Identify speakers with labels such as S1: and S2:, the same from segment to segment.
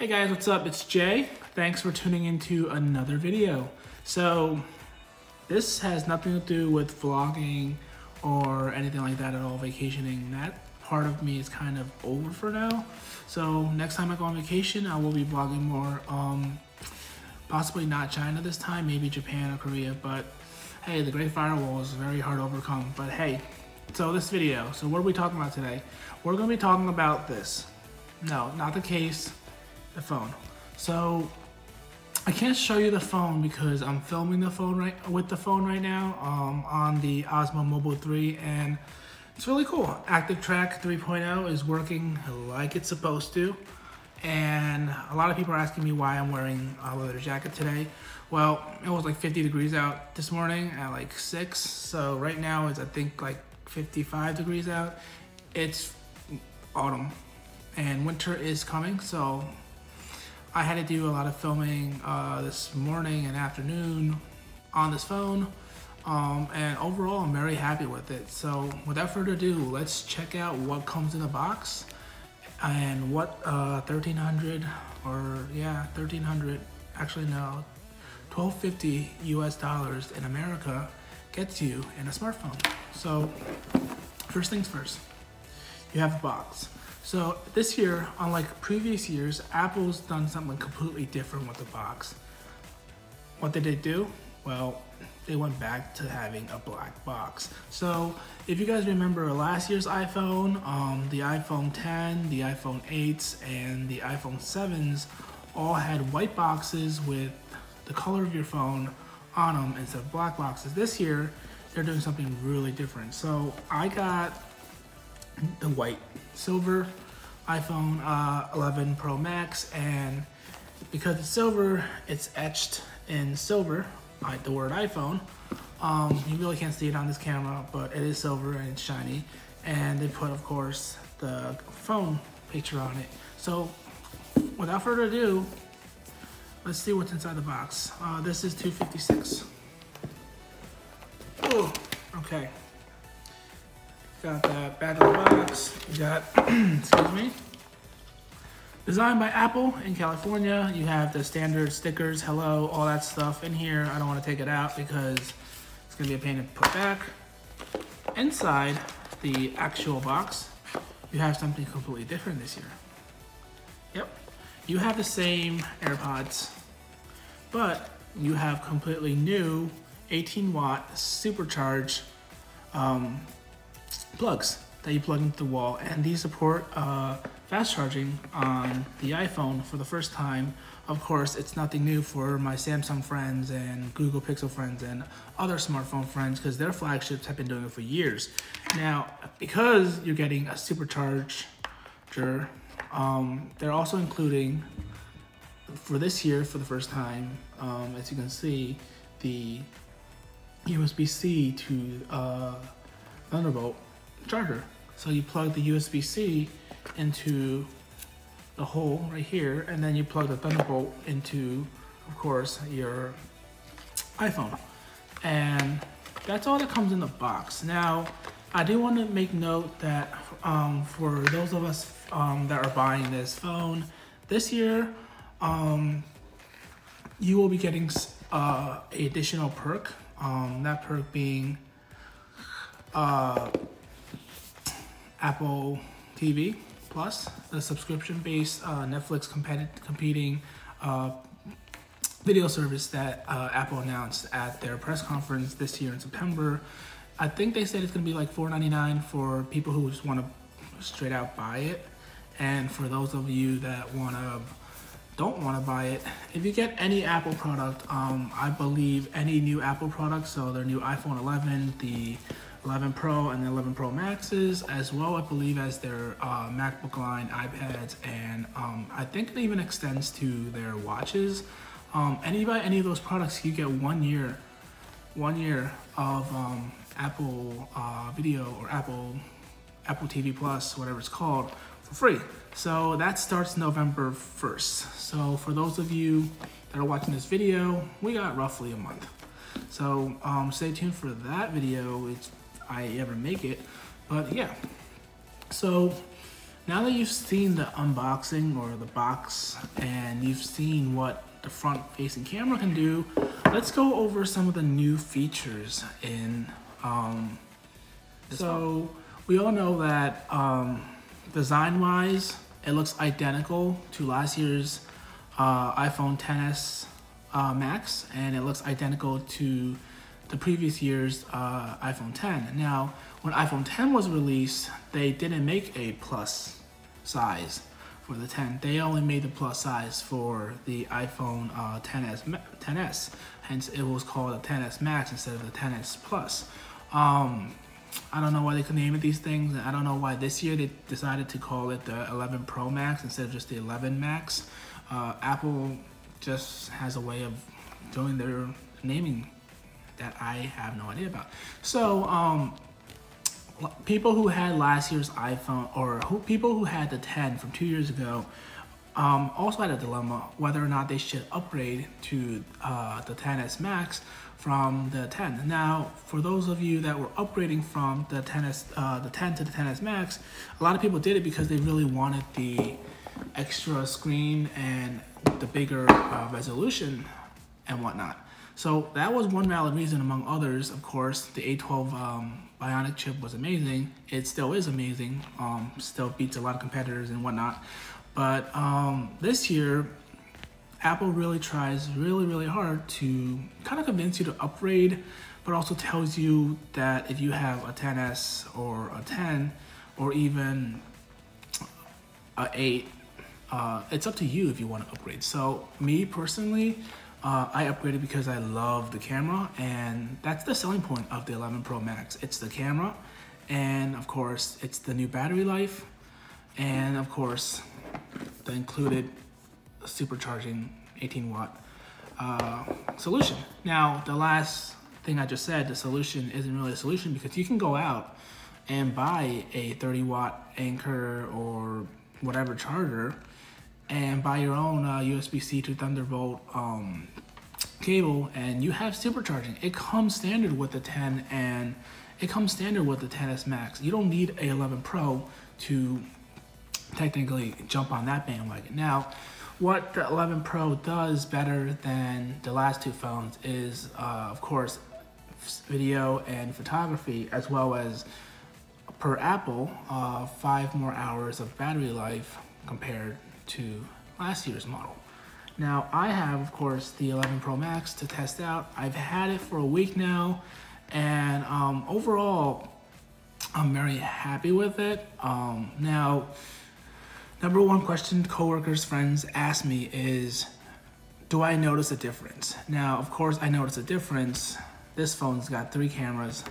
S1: Hey guys, what's up? It's Jay. Thanks for tuning into another video. So this has nothing to do with vlogging or anything like that at all, vacationing. That part of me is kind of over for now. So next time I go on vacation, I will be vlogging more. Possibly not China this time, maybe Japan or Korea, but hey, the Great Firewall is very hard to overcome. But hey, so this video, so what are we talking about today? We're gonna be talking about this. No, not the case, the phone. So I can't show you the phone because I'm filming the phone with the phone right now on the Osmo Mobile 3, and it's really cool. Active Track 3.0 is working like it's supposed to, and a lot of people are asking me why I'm wearing a leather jacket today. Well, it was like 50 degrees out this morning at like 6, so right now it's I think like 55 degrees out. It's autumn and winter is coming, so I had to do a lot of filming this morning and afternoon on this phone, and overall I'm very happy with it. So without further ado, let's check out what comes in the box and what $1,300 or yeah, 1,300, actually no, $1,250 US in America gets you in a smartphone. So first things first, you have the box. So this year, unlike previous years, Apple's done something completely different with the box. What did they do? Well, they went back to having a black box. So if you guys remember last year's iPhone, the iPhone 10, the iPhone 8s, and the iPhone 7s all had white boxes with the color of your phone on them instead of black boxes. This year, they're doing something really different. So I got the white silver iPhone 11 Pro Max, and because it's silver, it's etched in silver, like the word iPhone. You really can't see it on this camera, but it is silver and it's shiny, and they put, of course, the phone picture on it. So without further ado, let's see what's inside the box. This is $256. Oh, okay. Got that back of the box. You got, excuse me, designed by Apple in California. You have the standard stickers, hello, all that stuff in here. I don't want to take it out because it's going to be a pain to put back. Inside the actual box, you have something completely different this year. Yep, you have the same AirPods, but you have completely new 18-watt supercharged plugs that you plug into the wall, and these support fast charging on the iPhone for the first time. Of course, it's nothing new for my Samsung friends and Google Pixel friends and other smartphone friends because their flagships have been doing it for years. Now, because you're getting a supercharger, they're also including, for this year, for the first time, as you can see, the USB-C to Thunderbolt charger. So you plug the USB-C into the hole right here, and then you plug the Thunderbolt into, of course, your iPhone. And that's all that comes in the box. Now, I do want to make note that for those of us that are buying this phone this year, you will be getting an additional perk. That perk being Apple TV Plus, the subscription-based Netflix competing video service that Apple announced at their press conference this year in September. I think they said it's going to be like $4.99 for people who just want to straight out buy it, and for those of you that don't want to buy it, if you get any Apple product, I believe any new Apple product, so their new iPhone 11, the 11 Pro and the 11 Pro Maxes, as well, I believe, as their MacBook line, iPads, and I think it even extends to their watches. Any of those products, you get 1 year of Apple Video or Apple TV Plus, whatever it's called, for free. So that starts November 1st. So for those of you that are watching this video, we got roughly a month. So stay tuned for that video if I ever make it. But yeah, so Now that you've seen the unboxing or the box and you've seen what the front facing camera can do, let's go over some of the new features in so we all know that design wise it looks identical to last year's iPhone XS Max, and it looks identical to the previous year's iPhone 10. Now, when iPhone 10 was released, they didn't make a plus size for the 10. They only made the plus size for the iPhone XS. Hence, it was called the XS Max instead of the XS Plus. I don't know why they could name it these things. I don't know why this year they decided to call it the 11 Pro Max instead of just the 11 Max. Apple just has a way of doing their naming that I have no idea about. So people who had last year's iPhone, or people who had the 10 from 2 years ago, also had a dilemma whether or not they should upgrade to the XS Max from the 10. Now, for those of you that were upgrading from the 10 to the XS Max, a lot of people did it because they really wanted the extra screen and the bigger resolution and whatnot. So that was one valid reason among others. Of course, the A12 Bionic chip was amazing. It still is amazing. Still beats a lot of competitors and whatnot. But this year, Apple really tries really hard to kind of convince you to upgrade, but also tells you that if you have a XS or a 10 or even a 8, it's up to you if you want to upgrade. So me personally, I upgraded because I love the camera, and that's the selling point of the 11 Pro Max. It's the camera, and of course, it's the new battery life, and of course, the included supercharging 18-watt solution. Now, the last thing I just said, the solution isn't really a solution because you can go out and buy a 30-watt Anker or whatever charger and buy your own USB-C to Thunderbolt cable, and you have supercharging. It comes standard with the 10 and it comes standard with the XS Max. You don't need a 11 Pro to technically jump on that bandwagon. Now, what the 11 Pro does better than the last two phones is, of course, video and photography, as well as, per Apple, 5 more hours of battery life compared to last year's model. Now, I have, of course, the 11 Pro Max to test out. I've had it for a week now, and overall, I'm very happy with it. Now, number one question coworkers, friends ask me is, do I notice a difference? Now, of course, I notice a difference. This phone's got 3 cameras.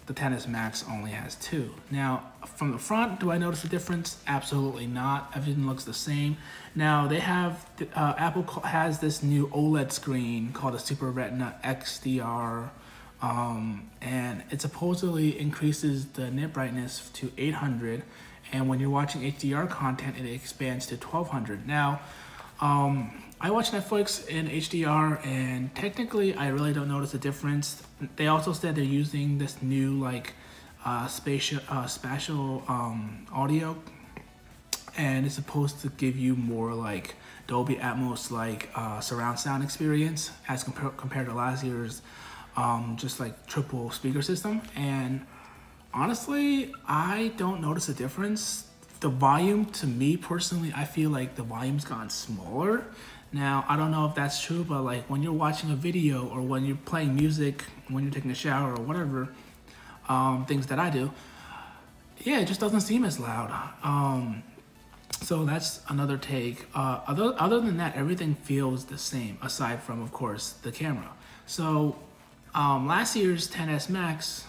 S1: The XS Max only has 2. Now, from the front, do I notice a difference? Absolutely not. Everything looks the same. Now, they have, Apple has this new OLED screen called a Super Retina XDR, and it supposedly increases the nit brightness to 800, and when you're watching HDR content, it expands to 1200. Now, I watch Netflix in HDR, and technically, I really don't notice a difference. They also said they're using this new like spatial audio, and it's supposed to give you more like Dolby Atmos like surround sound experience as compared to last year's just like triple speaker system. And honestly, I don't notice a difference. The volume, to me personally, I feel like the volume's gotten smaller. Now, I don't know if that's true, but like when you're watching a video or when you're playing music, when you're taking a shower or whatever, things that I do, yeah, it just doesn't seem as loud. So that's another take. Other than that, everything feels the same, aside from, of course, the camera. So last year's XS Max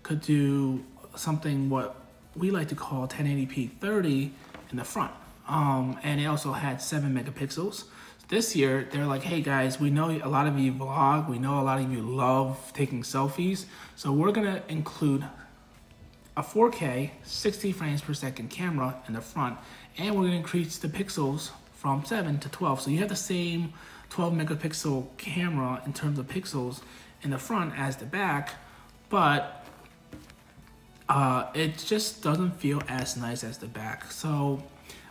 S1: could do something what we like to call 1080p 30 in the front. And it also had 7 megapixels. This year, they're like, hey guys, we know a lot of you vlog, we know a lot of you love taking selfies, so we're gonna include a 4K 60 frames per second camera in the front, and we're gonna increase the pixels from 7 to 12. So you have the same 12 megapixel camera in terms of pixels in the front as the back, but it just doesn't feel as nice as the back. So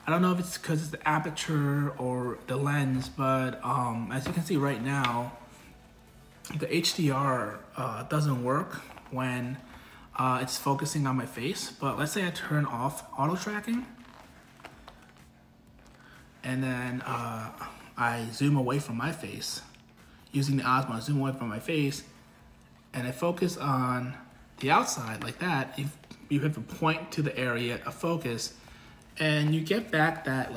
S1: I don't know if it's because it's the aperture or the lens, but as you can see right now, the HDR doesn't work when it's focusing on my face. But let's say I turn off auto tracking, and then I zoom away from my face using the Osmo. I zoom away from my face, and I focus on the outside like that. You have to point to the area of focus, and you get back that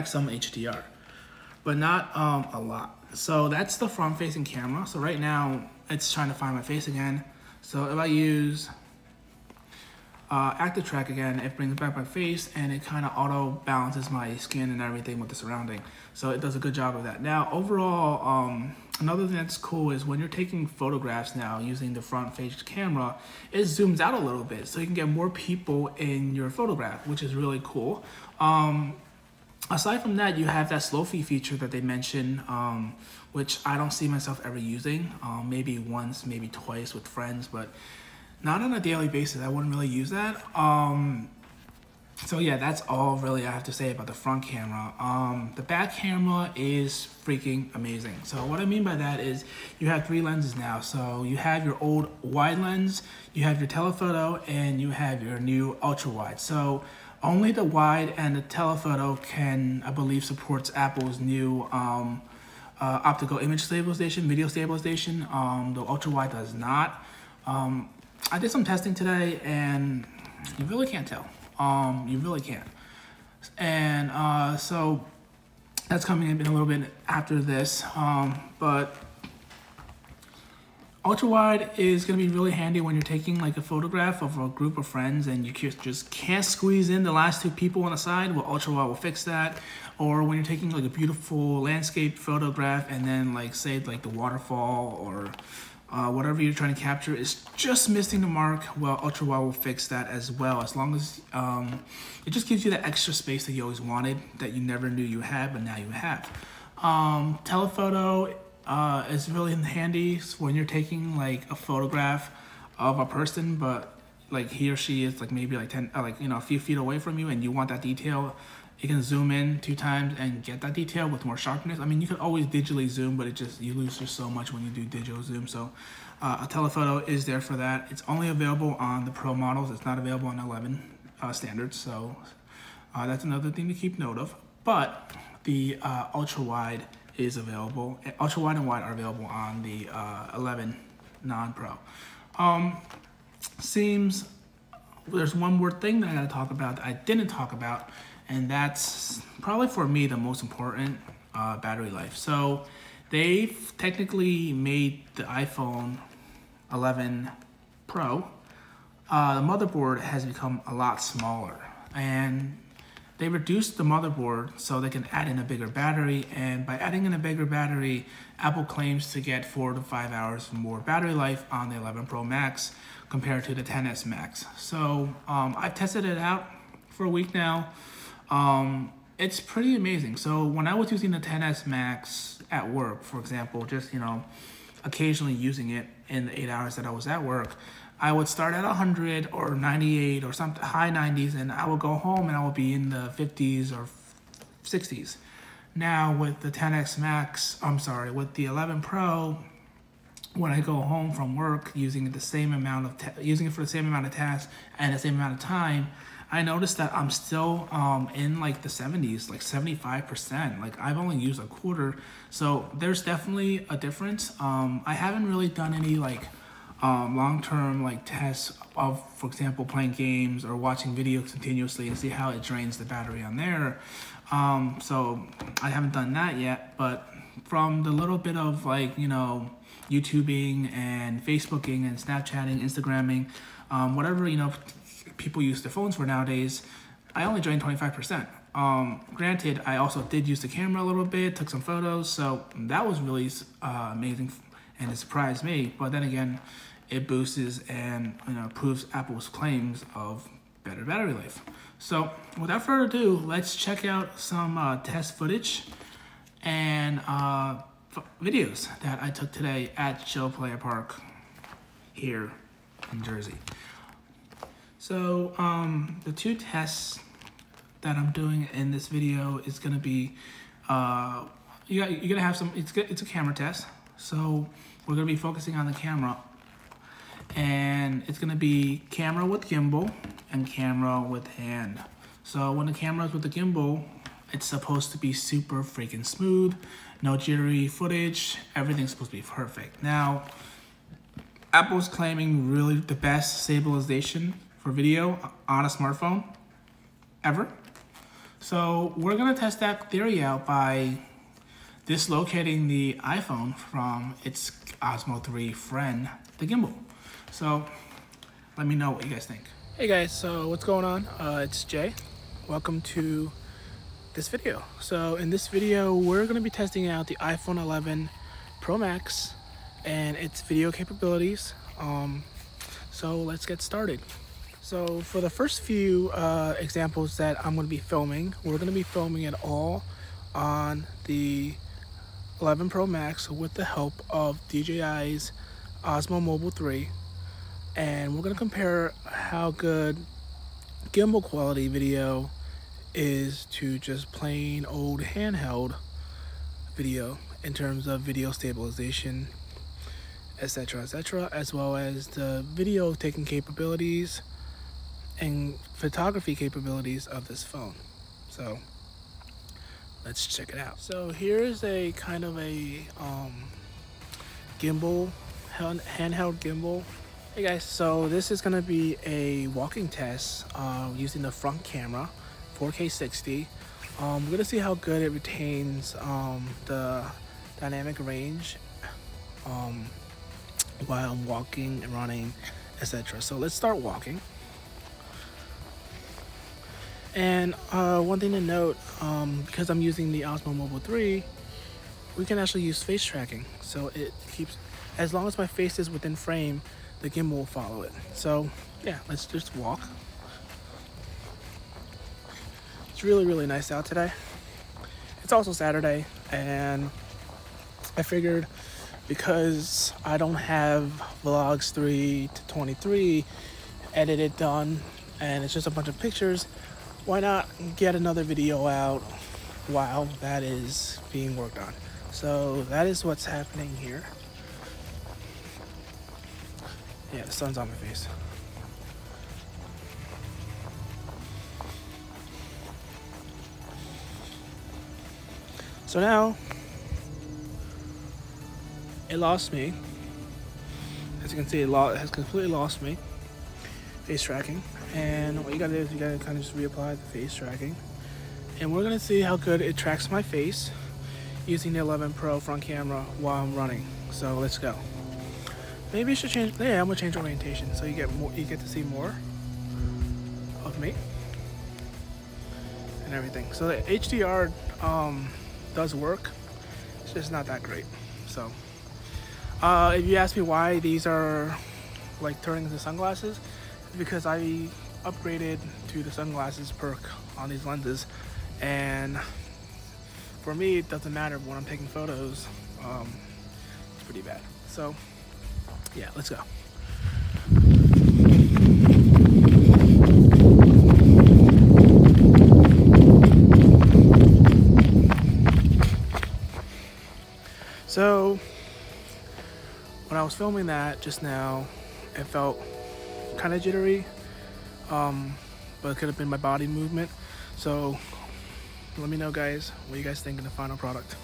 S1: some HDR, but not a lot. So that's the front-facing camera. So right now it's trying to find my face again. So if I use active track again, it brings back my face, and it kind of auto balances my skin and everything with the surrounding. So it does a good job of that. Now overall, another thing that's cool is when you're taking photographs now using the front-facing camera, it zooms out a little bit, so you can get more people in your photograph, which is really cool. Aside from that, you have that slow feed feature that they mentioned, which I don't see myself ever using. Maybe once, maybe twice with friends, but not on a daily basis. I wouldn't really use that. So yeah, that's all really I have to say about the front camera. The back camera is freaking amazing. So what I mean by that is you have 3 lenses now. So you have your old wide lens, you have your telephoto, and you have your new ultra wide. So only the wide and the telephoto can, I believe, supports Apple's new optical image stabilization, video stabilization. The ultra wide does not. I did some testing today, and you really can't tell. You really can't. And so that's coming in a little bit after this. But ultra wide is going to be really handy when you're taking like a photograph of a group of friends and you just can't squeeze in the last 2 people on the side. Well, ultra wide will fix that. Or when you're taking like a beautiful landscape photograph and then like say like the waterfall or whatever you're trying to capture is just missing the mark, well, ultra wide will fix that as well. As long as it just gives you that extra space that you always wanted that you never knew you had, but now you have. Telephoto is really handy when you're taking like a photograph of a person, but like he or she is like maybe like 10, like a few feet away from you, and you want that detail. You can zoom in 2 times and get that detail with more sharpness. I mean, you could always digitally zoom, but you lose just so much when you do digital zoom. So a telephoto is there for that. It's only available on the Pro models. It's not available on 11 standards. So that's another thing to keep note of. But the ultra wide is available. Ultra wide and wide are available on the 11 non-Pro. Seems there's one more thing that I gotta talk about that I didn't talk about, and that's probably for me the most important, battery life. So they've technically made the iPhone 11 Pro, the motherboard has become a lot smaller, and they reduced the motherboard so they can add in a bigger battery, and by adding in a bigger battery, Apple claims to get 4 to 5 hours more battery life on the 11 Pro Max compared to the 10s Max. So I've tested it out for a week now. It's pretty amazing. So when I was using the 10s Max at work, for example, just occasionally using it in the 8 hours that I was at work, I would start at 100 or 98 or something, high 90s, and I would go home and I would be in the 50s or 60s. Now with the 10s Max, with the 11 Pro, when I go home from work using it for the same amount of tasks and the same amount of time, I noticed that I'm still in like the 70s, like 75%. Like I've only used a quarter, so there's definitely a difference. I haven't really done any like long-term like tests of, for example, playing games or watching videos continuously and see how it drains the battery on there. So I haven't done that yet, but from the little bit of like, YouTubing and Facebooking and Snapchatting, Instagramming, whatever, people use their phones for nowadays, I only drained 25%. Granted, I also did use the camera a little bit, took some photos, so that was really amazing, and it surprised me. But then again, it boosts and proves Apple's claims of better battery life. So without further ado, let's check out some test footage and videos that I took today at Show Play Park here in Jersey. So the two tests that I'm doing in this video is gonna be, you're gonna have some, it's a camera test. So we're gonna be focusing on the camera, and it's gonna be camera with gimbal and camera with hand. So when the camera is with the gimbal, it's supposed to be super freaking smooth, no jittery footage, everything's supposed to be perfect. Now, Apple's claiming really the best stabilization for video on a smartphone ever. So we're gonna test that theory out by dislocating the iPhone from its Osmo 3 friend, the gimbal. So let me know what you guys think. Hey guys, so what's going on? It's Jay. Welcome to this video. So in this video, we're gonna be testing out the iPhone 11 Pro Max and its video capabilities. So let's get started. So for the first few examples that I'm going to be filming, we're going to be filming it all on the 11 Pro Max with the help of DJI's Osmo Mobile 3, and we're going to compare how good gimbal quality video is to just plain old handheld video in terms of video stabilization, etc., as well as the video taking capabilities and photography capabilities of this phone. So let's check it out. So here's a kind of a gimbal, handheld gimbal. Hey guys, so this is gonna be a walking test using the front camera, 4K 60. We're gonna see how good it retains the dynamic range while I'm walking and running, etc. So let's start walking. And one thing to note, because I'm using the Osmo Mobile 3, we can actually use face tracking. So it keeps, as long as my face is within frame, the gimbal will follow it. So yeah, let's just walk. It's really, really nice out today. It's also Saturday, and I figured because I don't have vlogs 3 to 23 edited done, and it's just a bunch of pictures, why not get another video out while that is being worked on? So that is what's happening here. Yeah, the sun's on my face. So now, it lost me. As you can see, it has completely lost me. Face tracking. And what you gotta do is you gotta kind of just reapply the face tracking. And we're gonna see how good it tracks my face using the 11 Pro front camera while I'm running. So let's go. Maybe you should change, yeah, I'm gonna change orientation so you get more, you get to see more of me and everything. So the HDR does work, it's just not that great. So if you ask me why these are like turning into sunglasses, it's because I upgraded to the sunglasses perk on these lenses, and for me it doesn't matter when I'm taking photos. It's pretty bad. So yeah, let's go. So when I was filming that just now, it felt kind of jittery, but it could have been my body movement. So let me know, guys, what you guys think of the final product.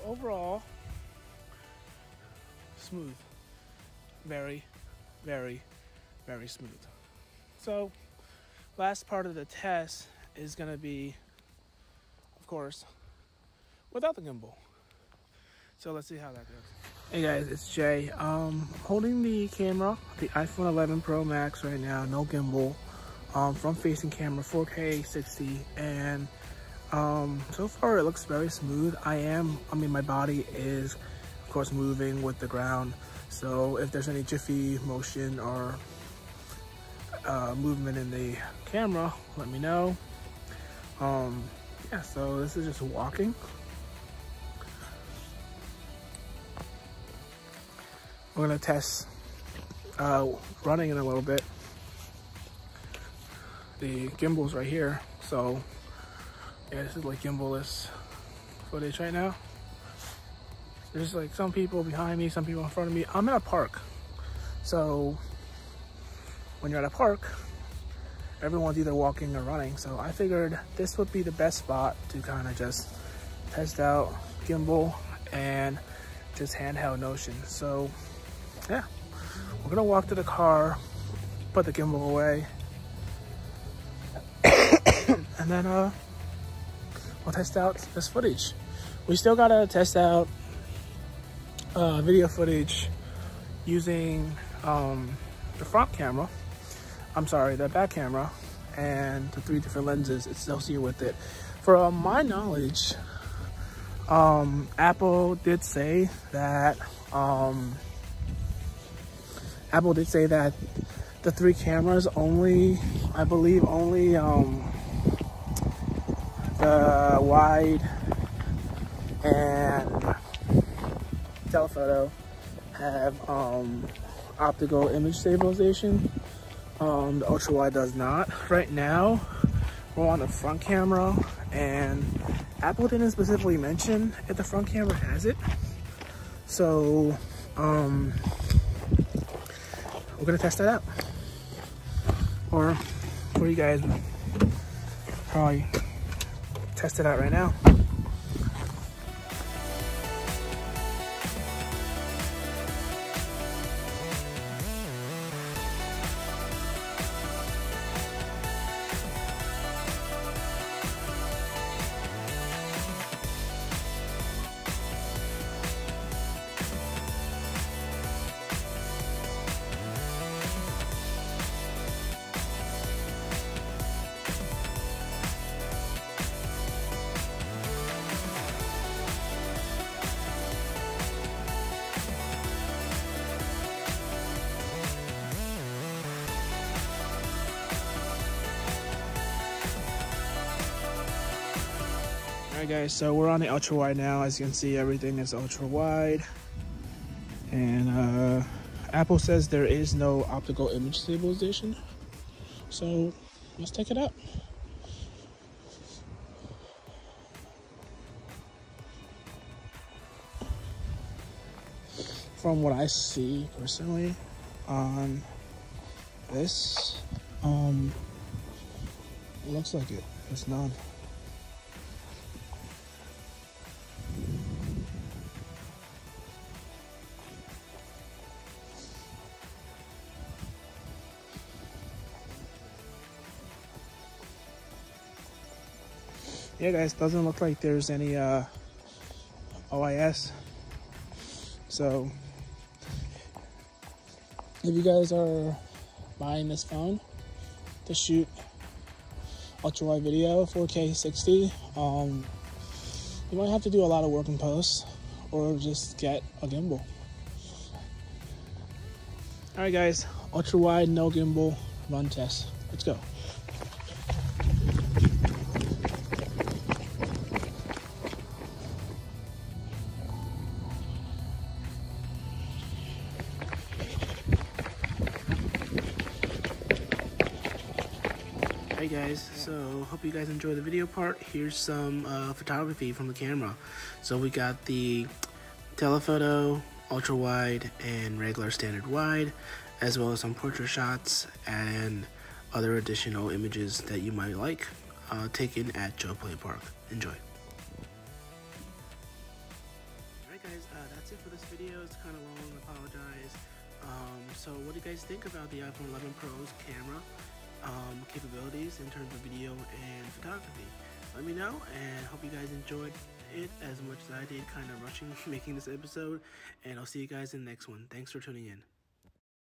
S1: overall, smooth. Very, very, very smooth. So last part of the test is gonna be, of course, without the gimbal. So let's see how that goes. Hey guys, it's Jay. Holding the camera, the iPhone 11 Pro Max right now, no gimbal, front facing camera, 4K 60, and so far it looks very smooth. My body is of course moving with the ground, so if there's any jiffy motion or movement in the camera, let me know. Yeah, so this is just walking. We're gonna test running in a little bit. The gimbal's right here, so yeah, this is like gimbal-less footage right now. There's like some people behind me, some people in front of me. I'm in a park, so when you're at a park, everyone's either walking or running. So I figured this would be the best spot to kind of just test out gimbal and just handheld notion. So yeah, we're gonna walk to the car, put the gimbal away, and then we'll test out this footage. We still gotta test out video footage using the front camera. I'm sorry, the back camera, and the 3 different lenses associated with it. From my knowledge, Apple did say that the 3 cameras only, I believe only the wide and telephoto have optical image stabilization. The ultra wide does not. Right now we're on the front camera, and Apple didn't specifically mention if the front camera has it. So we're gonna test that out, or for you guys, probably test it out right now. Alright guys, so we're on the ultra wide now. As you can see, everything is ultra wide, and Apple says there is no optical image stabilization, so let's take it out. From what I see personally on this, it looks like it's none. Yeah guys, doesn't look like there's any OIS. So if you guys are buying this phone to shoot ultra wide video, 4K 60, you might have to do a lot of work in post, or just get a gimbal. All right guys, ultra wide, no gimbal, run test. Let's go. Hey guys, so hope you guys enjoy the video part. Here's some photography from the camera. So we got the telephoto, ultra wide, and regular standard wide, as well as some portrait shots and other additional images that you might like taken at Joe Play Park. Enjoy. that's it for this video. It's kind of long, I apologize. So what do you guys think about the iPhone 11 Pro's camera capabilities in terms of video and photography? Let me know, and hope you guys enjoyed it as much as I did, kind of rushing making this episode, and I'll see you guys in the next one. Thanks for tuning in.